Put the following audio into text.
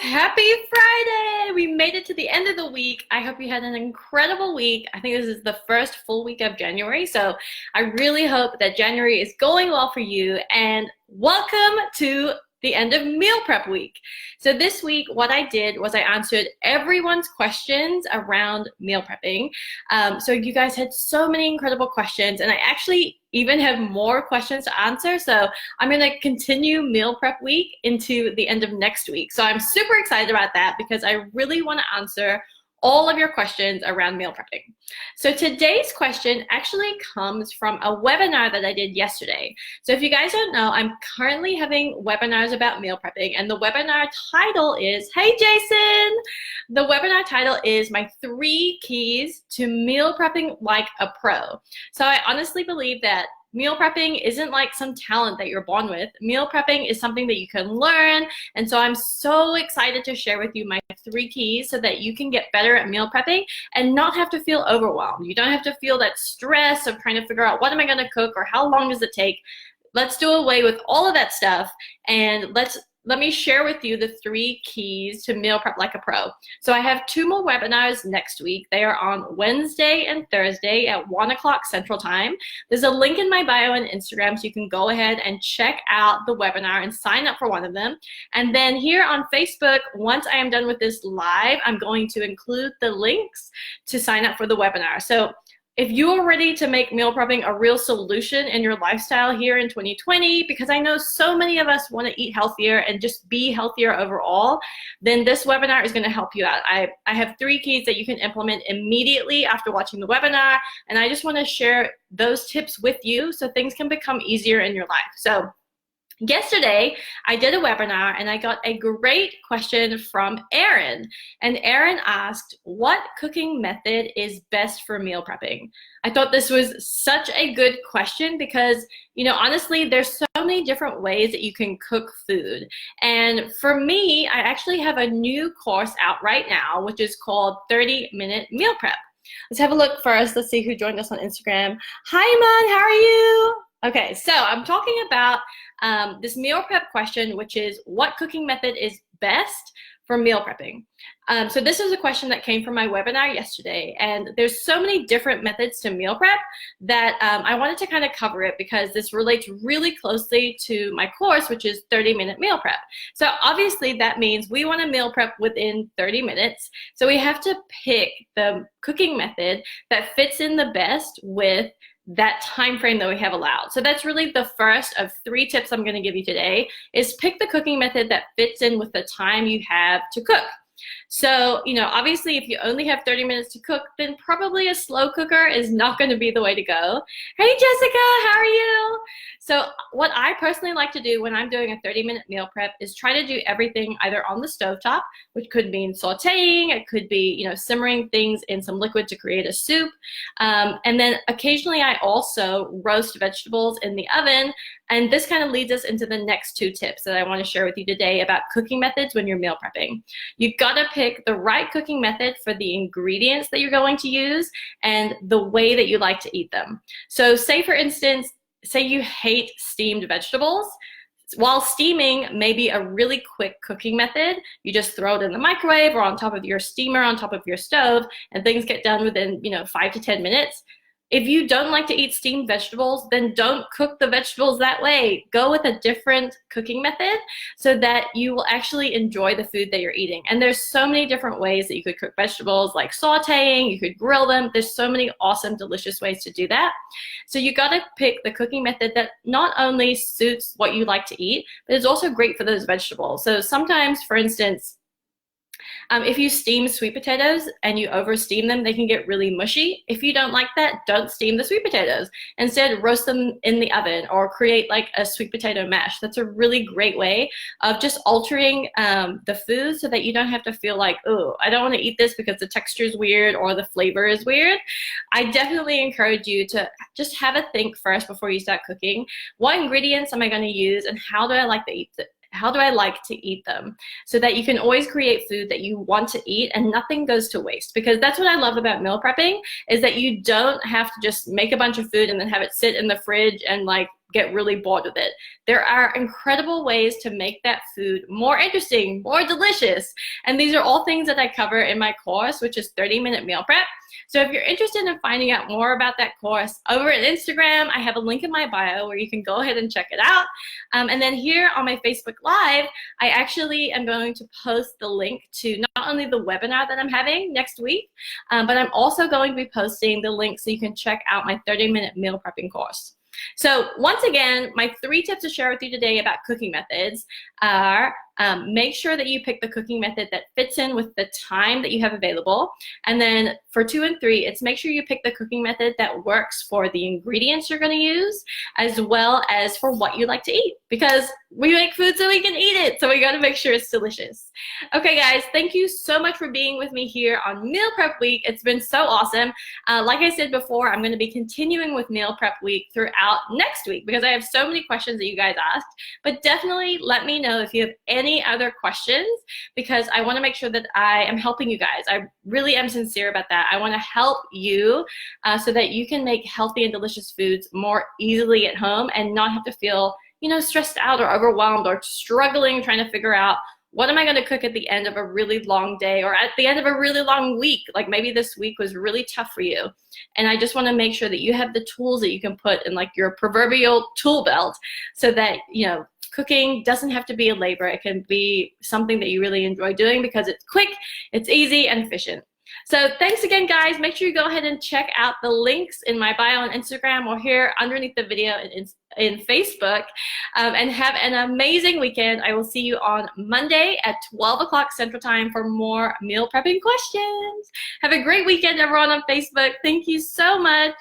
Happy Friday! We made it to the end of the week. I hope you had an incredible week. I think this is the first full week of January, so I really hope that January is going well for you, and welcome to the end of meal prep week. So this week, what I did was I answered everyone's questions around meal prepping. So you guys had so many incredible questions, and I actually even have more questions to answer. So I'm gonna continue meal prep week into the end of next week. So I'm super excited about that because I really wanna answer all of your questions around meal prepping. So today's question actually comes from a webinar that I did yesterday. So if you guys don't know, I'm currently having webinars about meal prepping, and the webinar title is, hey Jason! The webinar title is my 3 keys to meal prepping like a pro. So I honestly believe that meal prepping isn't like some talent that you're born with. Meal prepping is something that you can learn. And so I'm so excited to share with you my 3 keys so that you can get better at meal prepping and not have to feel overwhelmed. You don't have to feel that stress of trying to figure out what am I gonna cook or how long does it take. Let's do away with all of that stuff and let me share with you the 3 keys to meal prep like a pro. So I have 2 more webinars next week. They are on Wednesday and Thursday at 1 o'clock Central Time. There's a link in my bio on Instagram, so you can go ahead and check out the webinar and sign up for one of them. And then here on Facebook, once I am done with this live, I'm going to include the links to sign up for the webinar. So if you are ready to make meal prepping a real solution in your lifestyle here in 2020, because I know so many of us want to eat healthier and just be healthier overall, then this webinar is going to help you out. I have 3 keys that you can implement immediately after watching the webinar, and I just want to share those tips with you so things can become easier in your life. So yesterday, I did a webinar and I got a great question from Erin. And Erin asked, what cooking method is best for meal prepping? I thought this was such a good question because, you know, honestly, there's so many different ways that you can cook food. And for me, I actually have a new course out right now, which is called 30-Minute Meal Prep. Let's have a look first. Let's see who joined us on Instagram. Hi, Iman, how are you? Okay, so I'm talking about this meal prep question, which is what cooking method is best for meal prepping? So this is a question that came from my webinar yesterday, and there's so many different methods to meal prep that I wanted to kind of cover it because this relates really closely to my course, which is 30-minute meal prep. So obviously that means we want to meal prep within 30 minutes. So we have to pick the cooking method that fits in the best with that time frame that we have allowed. So that's really the first of 3 tips I'm going to give you today, is pick the cooking method that fits in with the time you have to cook. So, you know, obviously if you only have 30 minutes to cook, then probably a slow cooker is not going to be the way to go. Hey Jessica, how are you? So what I personally like to do when I'm doing a 30-minute meal prep is try to do everything either on the stovetop, which could mean sauteing, it could be, you know, simmering things in some liquid to create a soup. And then occasionally I also roast vegetables in the oven. And this kind of leads us into the next 2 tips that I want to share with you today about cooking methods when you're meal prepping. You've got to pick the right cooking method for the ingredients that you're going to use and the way that you like to eat them. So say for instance, say you hate steamed vegetables. While steaming may be a really quick cooking method, you just throw it in the microwave or on top of your steamer, on top of your stove, and things get done within, you know, 5 to 10 minutes. If you don't like to eat steamed vegetables, then don't cook the vegetables that way. Go with a different cooking method so that you will actually enjoy the food that you're eating. And there's so many different ways that you could cook vegetables, like sauteing, you could grill them. There's so many awesome, delicious ways to do that. So you got to pick the cooking method that not only suits what you like to eat, but is also great for those vegetables. So sometimes, for instance, if you steam sweet potatoes and you over steam them, they can get really mushy. If you don't like that, don't steam the sweet potatoes. Instead, roast them in the oven or create like a sweet potato mash. That's a really great way of just altering the food so that you don't have to feel like, oh, I don't want to eat this because the texture is weird or the flavor is weird. I definitely encourage you to just have a think first before you start cooking. What ingredients am I going to use and how do I like to eat how do I like to eat them, so that you can always create food that you want to eat and nothing goes to waste. Because that's what I love about meal prepping, is that you don't have to just make a bunch of food and then have it sit in the fridge and like get really bored with it. There are incredible ways to make that food more interesting, more delicious. And these are all things that I cover in my course, which is 30-minute meal prep. So if you're interested in finding out more about that course, over at Instagram, I have a link in my bio where you can go ahead and check it out. And then here on my Facebook Live, I actually am going to post the link to not only the webinar that I'm having next week, but I'm also going to be posting the link so you can check out my 30-minute meal prepping course. So once again, my 3 tips to share with you today about cooking methods are make sure that you pick the cooking method that fits in with the time that you have available. And then for 2 and 3, it's make sure you pick the cooking method that works for the ingredients you're going to use, as well as for what you like to eat, because we make food so we can eat it. So we got to make sure it's delicious. Okay, guys, thank you so much for being with me here on Meal Prep Week. It's been so awesome. Like I said before, I'm going to be continuing with Meal Prep Week throughout next week because I have so many questions that you guys asked. But definitely let me know if you have any other questions, because I want to make sure that I am helping you guys. I really am sincere about that. I want to help you so that you can make healthy and delicious foods more easily at home and not have to feel, you know, stressed out or overwhelmed or struggling trying to figure out what am I going to cook at the end of a really long day or at the end of a really long week. Like maybe this week was really tough for you. And I just want to make sure that you have the tools that you can put in like your proverbial tool belt so that, you know, cooking doesn't have to be a labor. It can be something that you really enjoy doing because it's quick, it's easy, and efficient. So thanks again, guys. Make sure you go ahead and check out the links in my bio on Instagram or here underneath the video in Facebook. And have an amazing weekend. I will see you on Monday at 12 o'clock Central Time for more meal prepping questions. Have a great weekend, everyone on Facebook. Thank you so much.